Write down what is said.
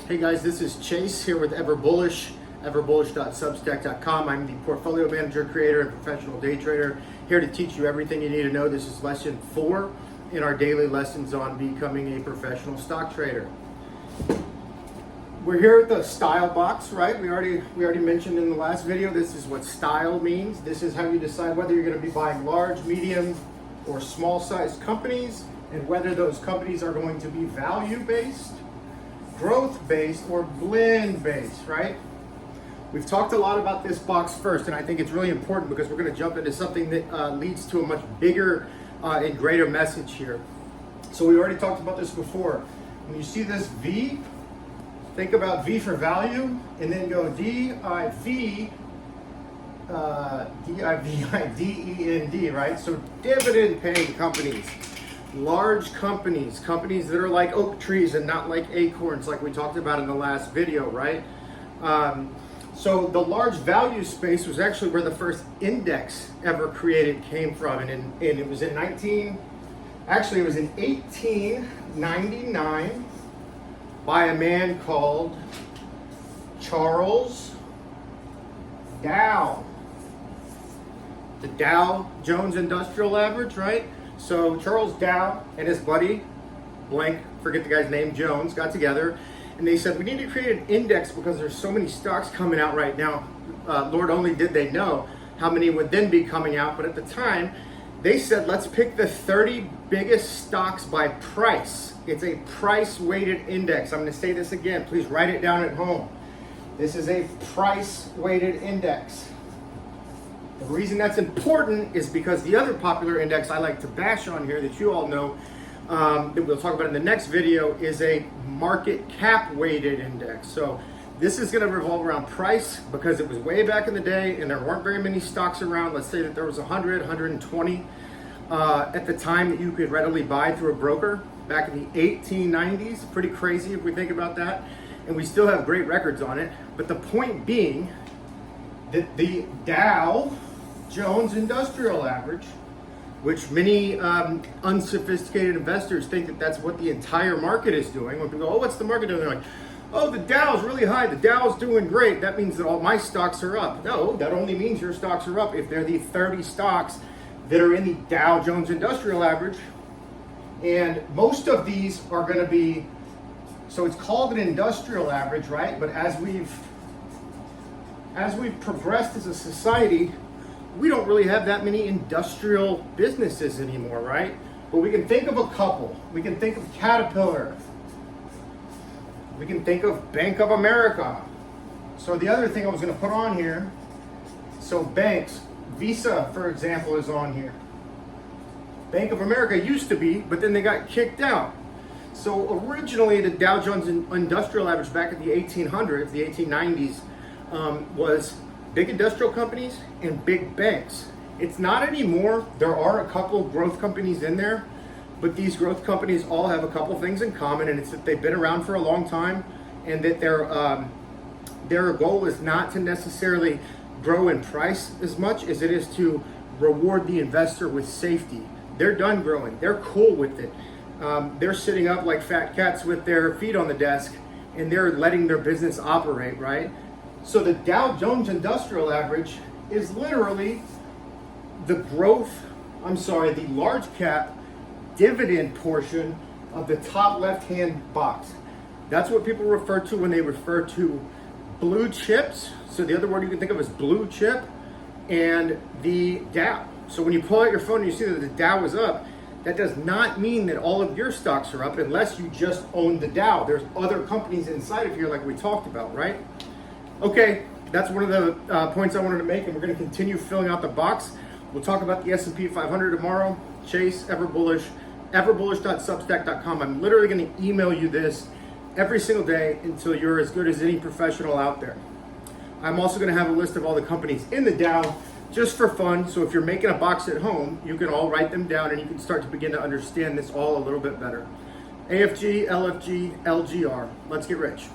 Hey guys, this is Chase here with Everbullish, everbullish.substack.com. I'm the portfolio manager, creator, and professional day trader, here to teach you everything you need to know. This is lesson 4 in our daily lessons on becoming a professional stock trader. We're here at the style box, right? We already mentioned in the last video, this is what style means. This is how you decide whether you're going to be buying large, medium, or small sized companies, and whether those companies are going to be value-based, growth-based, or blend-based, right? We've talked a lot about this box first, and I think it's really important because we're going to jump into something that leads to a much bigger and greater message here. So we already talked about this before. When you see this V, think about V for value, and then go D-I-V-I-D-E-N-D, right? So dividend-paying companies. Large companies that are like oak trees and not like acorns, like we talked about in the last video, right? So the large value space was actually where the first index ever created came from, and it was in 1899 by a man called Charles Dow. The Dow Jones Industrial Average, right? So Charles Dow and his buddy, blank, forget the guy's name, Jones, got together and they said, we need to create an index because there's so many stocks coming out right now. Lord only did they know how many would then be coming out, but at the time, they said, let's pick the 30 biggest stocks by price. It's a price-weighted index. I'm going to say this again. Please write it down at home. This is a price-weighted index. The reason that's important is because the other popular index I like to bash on here that you all know, that we'll talk about in the next video, is a market cap weighted index. So this is going to revolve around price because it was way back in the day and there weren't very many stocks around. Let's say that there was 100, 120 at the time that you could readily buy through a broker back in the 1890s. Pretty crazy if we think about that. And we still have great records on it. But the point being that the Dow Jones Industrial Average, which many unsophisticated investors think that that's what the entire market is doing. When people go, oh, what's the market doing? They're like, oh, the Dow's really high. The Dow's doing great. That means that all my stocks are up. No, that only means your stocks are up if they're the 30 stocks that are in the Dow Jones Industrial Average. And most of these are going to be, so it's called an industrial average, right? But as we've progressed as a society, we don't really have that many industrial businesses anymore, right? But we can think of a couple. We can think of Caterpillar. We can think of Bank of America. So the other thing I was going to put on here, so banks, Visa, for example, is on here. Bank of America used to be, but then they got kicked out. So originally the Dow Jones Industrial Average back in the 1800s, the 1890s, was big industrial companies and big banks. It's not anymore. There are a couple of growth companies in there, but these growth companies all have a couple things in common, and it's that they've been around for a long time and that their goal is not to necessarily grow in price as much as it is to reward the investor with safety. They're done growing. They're cool with it. They're sitting up like fat cats with their feet on the desk and they're letting their business operate, right? So the Dow Jones Industrial Average is literally the large cap dividend portion of the top left-hand box. That's what people refer to when they refer to blue chips. So the other word you can think of is blue chip and the Dow. So when you pull out your phone and you see that the Dow is up, that does not mean that all of your stocks are up unless you just own the Dow. There's other companies inside of here like we talked about, right? Okay, that's one of the points I wanted to make, and we're going to continue filling out the box. We'll talk about the S&P 500 tomorrow. Chase, Everbullish, everbullish.substack.com. I'm literally going to email you this every single day until you're as good as any professional out there. I'm also going to have a list of all the companies in the Dow just for fun. So if you're making a box at home, you can all write them down and you can start to begin to understand this all a little bit better. AFG, LFG, LGR. Let's get rich.